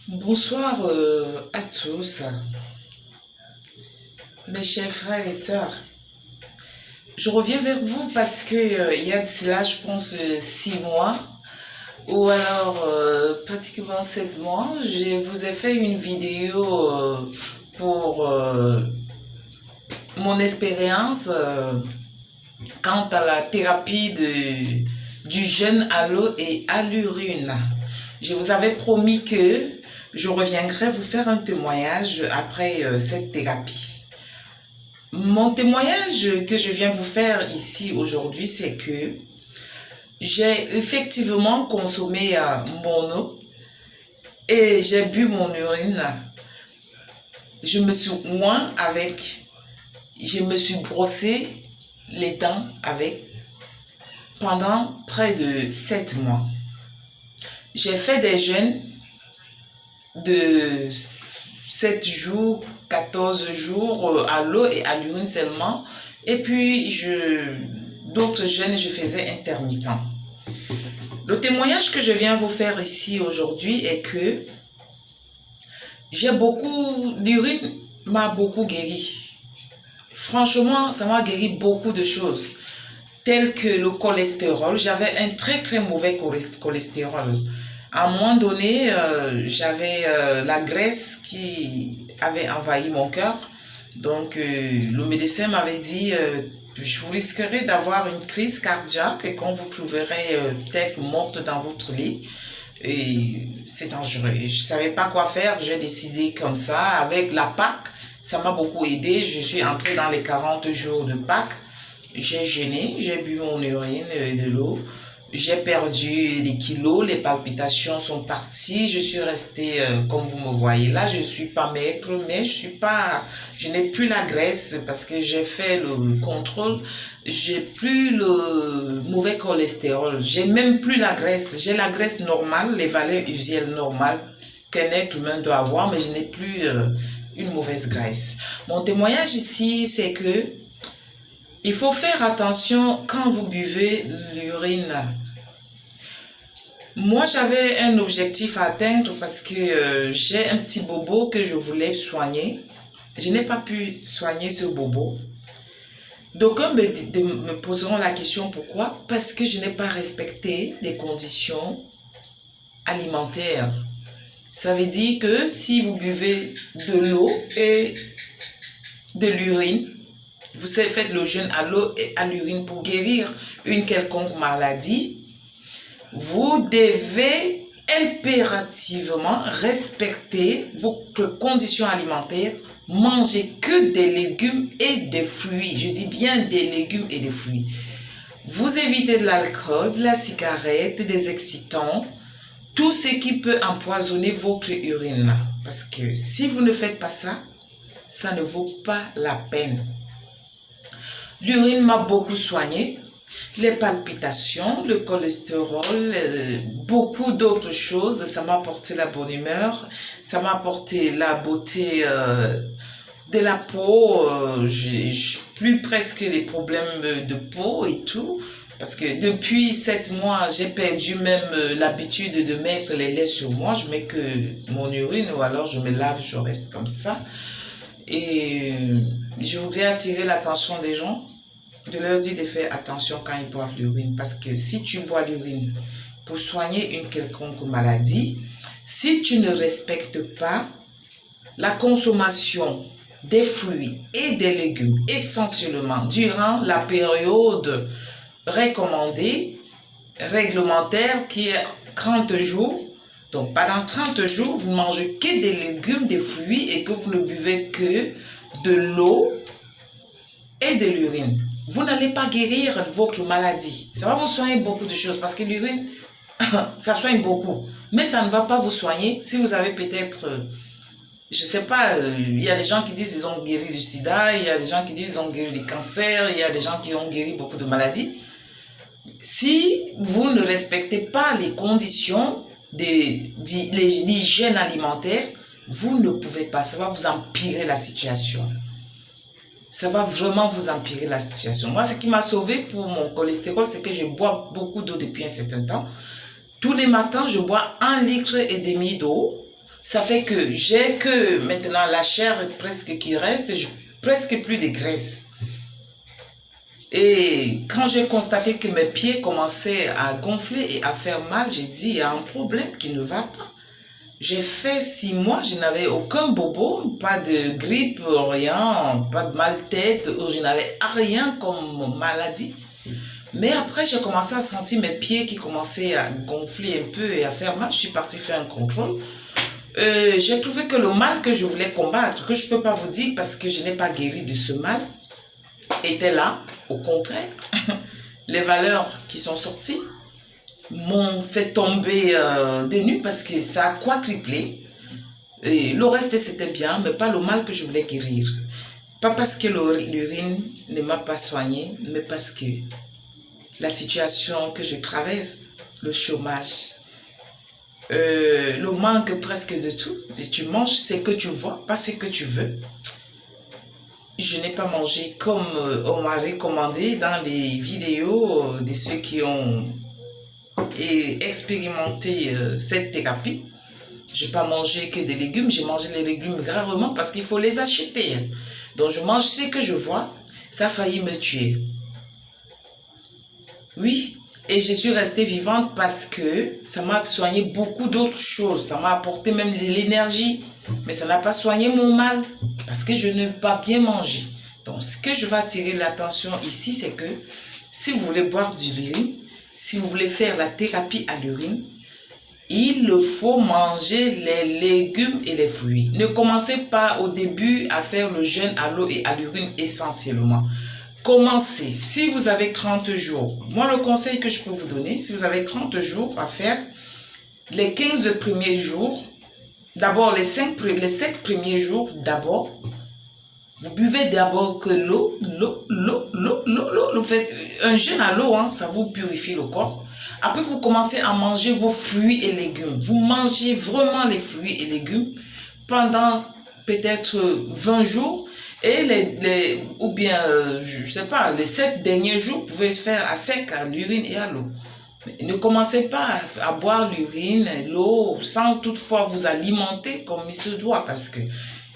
Bonsoir à tous, mes chers frères et sœurs. Je reviens vers vous parce que il y a de cela, je pense, 6 mois ou alors pratiquement 7 mois, je vous ai fait une vidéo pour mon expérience quant à la thérapie du jeûne à l'eau et à l'urine. Je vous avais promis que je reviendrai vous faire un témoignage après cette thérapie. Mon témoignage que je viens vous faire ici aujourd'hui, c'est que j'ai effectivement consommé mon eau et j'ai bu mon urine. Je me suis oint avec, je me suis brossé les dents avec pendant près de 7 mois. J'ai fait des jeûnes de 7 jours, 14 jours à l'eau et à l'urine seulement. Et puis, d'autres jeûnes, je faisais intermittent. Le témoignage que je viens vous faire ici aujourd'hui est que l'urine m'a beaucoup guéri. Franchement, ça m'a guéri beaucoup de choses, telles que le cholestérol. J'avais un très très mauvais cholestérol. À un moment donné, j'avais la graisse qui avait envahi mon cœur. Donc, le médecin m'avait dit, vous risquerez d'avoir une crise cardiaque et qu'on vous trouverait peut-être morte dans votre lit. Et c'est dangereux. Je ne savais pas quoi faire. J'ai décidé comme ça. Avec la Pâques, ça m'a beaucoup aidé. Je suis entrée dans les 40 jours de Pâques. J'ai jeûné, j'ai bu mon urine et de l'eau. J'ai perdu des kilos, les palpitations sont parties, je suis restée comme vous me voyez là, je ne suis pas maigre, mais je n'ai plus la graisse parce que j'ai fait le contrôle, j'ai plus le mauvais cholestérol, j'ai même plus la graisse, j'ai la graisse normale, les valeurs usuelles normales qu'un être humain doit avoir, mais je n'ai plus une mauvaise graisse. Mon témoignage ici, c'est que il faut faire attention quand vous buvez l'urine. Moi, j'avais un objectif à atteindre parce que j'ai un petit bobo que je voulais soigner. Je n'ai pas pu soigner ce bobo. D'aucuns me poseront la question pourquoi? Parce que je n'ai pas respecté des conditions alimentaires. Ça veut dire que si vous buvez de l'eau et de l'urine, vous faites le jeûne à l'eau et à l'urine pour guérir une quelconque maladie, vous devez impérativement respecter vos conditions alimentaires, manger que des légumes et des fruits. Je dis bien des légumes et des fruits. Vous évitez de l'alcool, de la cigarette, des excitants, tout ce qui peut empoisonner votre urine. Parce que si vous ne faites pas ça, ça ne vaut pas la peine. L'urine m'a beaucoup soigné, les palpitations, le cholestérol, beaucoup d'autres choses. Ça m'a apporté la bonne humeur, ça m'a apporté la beauté de la peau. J'ai plus presque des problèmes de peau et tout. Parce que depuis 7 mois, j'ai perdu même l'habitude de mettre les laits sur moi. Je mets que mon urine ou alors je me lave, je reste comme ça. Et je voudrais attirer l'attention des gens, de leur dire de faire attention quand ils boivent l'urine. Parce que si tu bois l'urine pour soigner une quelconque maladie, si tu ne respectes pas la consommation des fruits et des légumes, essentiellement durant la période recommandée, réglementaire, qui est 30 jours, donc pendant 30 jours, vous ne mangez que des légumes, des fruits et que vous ne buvez que de l'eau et de l'urine. Vous n'allez pas guérir votre maladie. Ça va vous soigner beaucoup de choses parce que l'urine, ça soigne beaucoup. Mais ça ne va pas vous soigner si vous avez peut-être, je ne sais pas, il y a des gens qui disent qu'ils ont guéri du sida, il y a des gens qui disent qu'ils ont guéri du cancer, il y a des gens qui ont guéri beaucoup de maladies. Si vous ne respectez pas les conditions d'hygiène alimentaire, vous ne pouvez pas. Ça va vous empirer la situation. Ça va vraiment vous empirer la situation. Moi, ce qui m'a sauvé pour mon cholestérol, c'est que je bois beaucoup d'eau depuis un certain temps. Tous les matins, je bois 1,5 litre d'eau. Ça fait que j'ai que maintenant la chair presque qui reste, presque plus de graisse. Et quand j'ai constaté que mes pieds commençaient à gonfler et à faire mal, j'ai dit, il y a un problème qui ne va pas. J'ai fait 6 mois, je n'avais aucun bobo, pas de grippe, rien, pas de mal de tête, je n'avais rien comme maladie. Mais après, j'ai commencé à sentir mes pieds qui commençaient à gonfler un peu et à faire mal. Je suis partie faire un contrôle. J'ai trouvé que le mal que je voulais combattre, que je ne peux pas vous dire parce que je n'ai pas guéri de ce mal, était là. Au contraire, les valeurs qui sont sorties m'ont fait tomber des nues parce que ça a quadruplé. Et le reste, c'était bien, mais pas le mal que je voulais guérir. Pas parce que l'urine ne m'a pas soigné, mais parce que la situation que je traverse, le chômage, le manque presque de tout. Si tu manges ce que tu vois, pas ce que tu veux. Je n'ai pas mangé comme on m'a recommandé dans les vidéos de ceux qui ont expérimenté cette thérapie. Je n'ai pas mangé que des légumes, j'ai mangé les légumes rarement parce qu'il faut les acheter. Donc je mange ce que je vois, ça a failli me tuer. Oui, et je suis restée vivante parce que ça m'a soigné beaucoup d'autres choses. Ça m'a apporté même de l'énergie, mais ça n'a pas soigné mon mal parce que je n'ai pas bien mangé. Donc ce que je vais attirer l'attention ici, c'est que si vous voulez boire de l'urine, si vous voulez faire la thérapie à l'urine, il faut manger les légumes et les fruits. Ne commencez pas au début à faire le jeûne à l'eau et à l'urine essentiellement. Commencez. Si vous avez 30 jours, moi le conseil que je peux vous donner, si vous avez 30 jours à faire, les 15 premiers jours, d'abord les 7 premiers jours, d'abord, vous buvez d'abord que l'eau, vous faites un jeûne à l'eau, hein, ça vous purifie le corps. Après, vous commencez à manger vos fruits et légumes. Vous mangez vraiment les fruits et légumes pendant peut-être 20 jours. Et ou bien, je ne sais pas, les 7 derniers jours, vous pouvez faire à sec à l'urine et à l'eau. Ne commencez pas à boire l'urine, l'eau, sans toutefois vous alimenter comme il se doit, parce que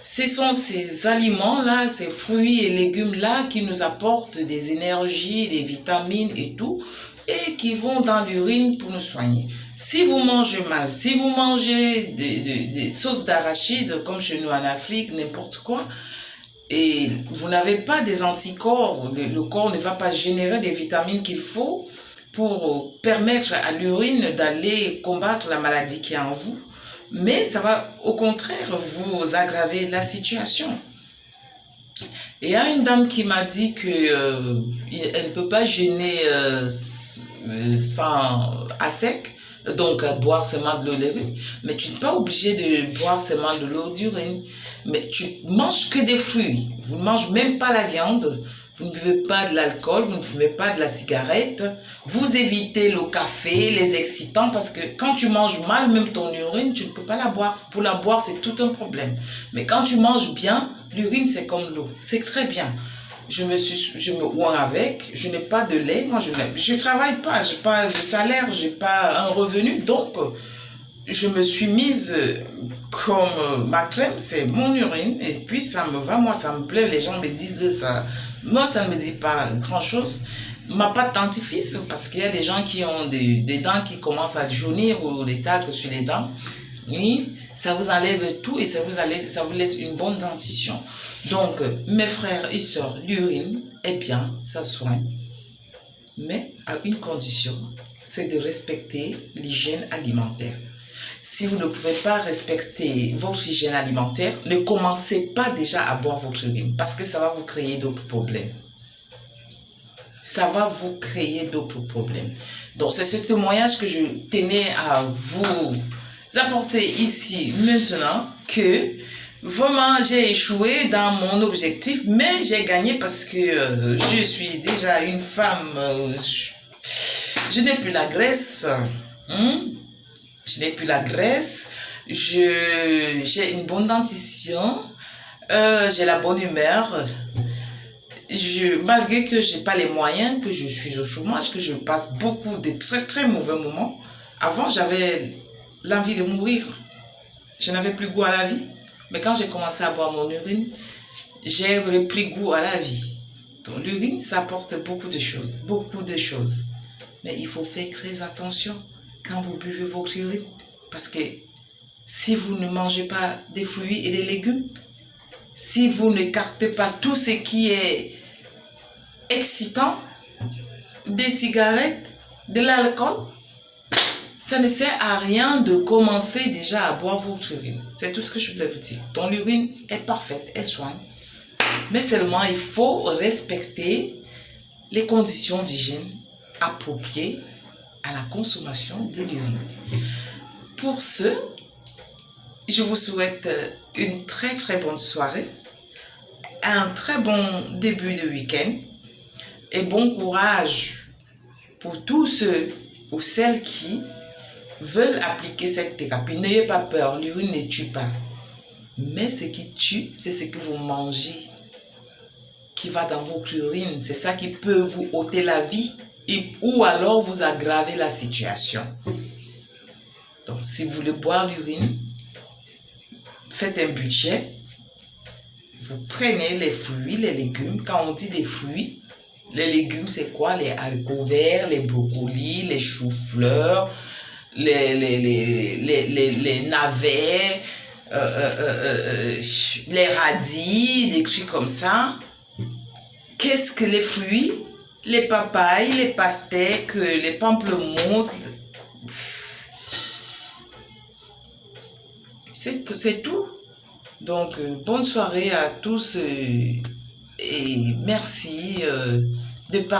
ce sont ces aliments-là, ces fruits et légumes-là qui nous apportent des énergies, des vitamines et tout, et qui vont dans l'urine pour nous soigner. Si vous mangez mal, si vous mangez des sauces d'arachide, comme chez nous en Afrique, n'importe quoi, et vous n'avez pas des anticorps, le corps ne va pas générer des vitamines qu'il faut pour permettre à l'urine d'aller combattre la maladie qui est en vous, mais ça va au contraire vous aggraver la situation. Et il y a une dame qui m'a dit qu'elle ne peut pas jeûner à sec, donc boire seulement de l'eau d'urine. Mais tu n'es pas obligé de boire seulement de l'eau d'urine. Mais tu manges que des fruits. Vous ne mangez même pas la viande. Vous ne buvez pas de l'alcool, vous ne fumez pas de la cigarette. Vous évitez le café, les excitants, parce que quand tu manges mal, même ton urine, tu ne peux pas la boire. Pour la boire, c'est tout un problème. Mais quand tu manges bien, l'urine, c'est comme l'eau. C'est très bien. Je me oins avec, je n'ai pas de lait, moi je ne travaille pas, je n'ai pas de salaire, je n'ai pas un revenu, donc je me suis mise comme ma crème, c'est mon urine, et puis ça me va, moi ça me plaît, les gens me disent ça, moi ça ne me dit pas grand chose. Ma pâte dentifrice, parce qu'il y a des gens qui ont des dents qui commencent à jaunir ou des taches sur les dents, oui, ça vous enlève tout et ça vous laisse une bonne dentition. Donc, mes frères et sœurs, l'urine est bien, ça soigne, mais à une condition, c'est de respecter l'hygiène alimentaire. Si vous ne pouvez pas respecter votre hygiène alimentaire, ne commencez pas déjà à boire votre urine parce que ça va vous créer d'autres problèmes. Ça va vous créer d'autres problèmes. Donc, c'est ce témoignage que je tenais à vous apporter ici maintenant, que vraiment j'ai échoué dans mon objectif, mais j'ai gagné parce que je suis déjà une femme, je n'ai plus la graisse, je n'ai plus la graisse, j'ai une bonne dentition, j'ai la bonne humeur. Malgré que je n'ai pas les moyens, que je suis au chômage, que je passe beaucoup de très très mauvais moments, avant j'avais l'envie de mourir. Je n'avais plus goût à la vie. Mais quand j'ai commencé à boire mon urine, j'ai repris goût à la vie. Donc l'urine, ça apporte beaucoup de choses. Beaucoup de choses. Mais il faut faire très attention quand vous buvez votre urine. Parce que si vous ne mangez pas des fruits et des légumes, si vous n'écartez pas tout ce qui est excitant, des cigarettes, de l'alcool, ça ne sert à rien de commencer déjà à boire votre urine. C'est tout ce que je voulais vous dire. Donc l'urine est parfaite, elle soigne. Mais seulement il faut respecter les conditions d'hygiène appropriées à la consommation de l'urine. Pour ce, je vous souhaite une très très bonne soirée, un très bon début de week-end et bon courage pour tous ceux ou celles qui veulent appliquer cette thérapie. N'ayez pas peur, l'urine ne tue pas. Mais ce qui tue, c'est ce que vous mangez, qui va dans votre urine. C'est ça qui peut vous ôter la vie ou alors vous aggraver la situation. Donc, si vous voulez boire l'urine, faites un budget. Vous prenez les fruits, les légumes. Quand on dit des fruits, les légumes, c'est quoi? Les haricots verts, les brocolis, les choux-fleurs, les navets, les radis, des trucs comme ça. Qu'est-ce que les fruits? Les papayes, les pastèques, les pamplemousses. C'est tout. Donc, bonne soirée à tous et merci de partager.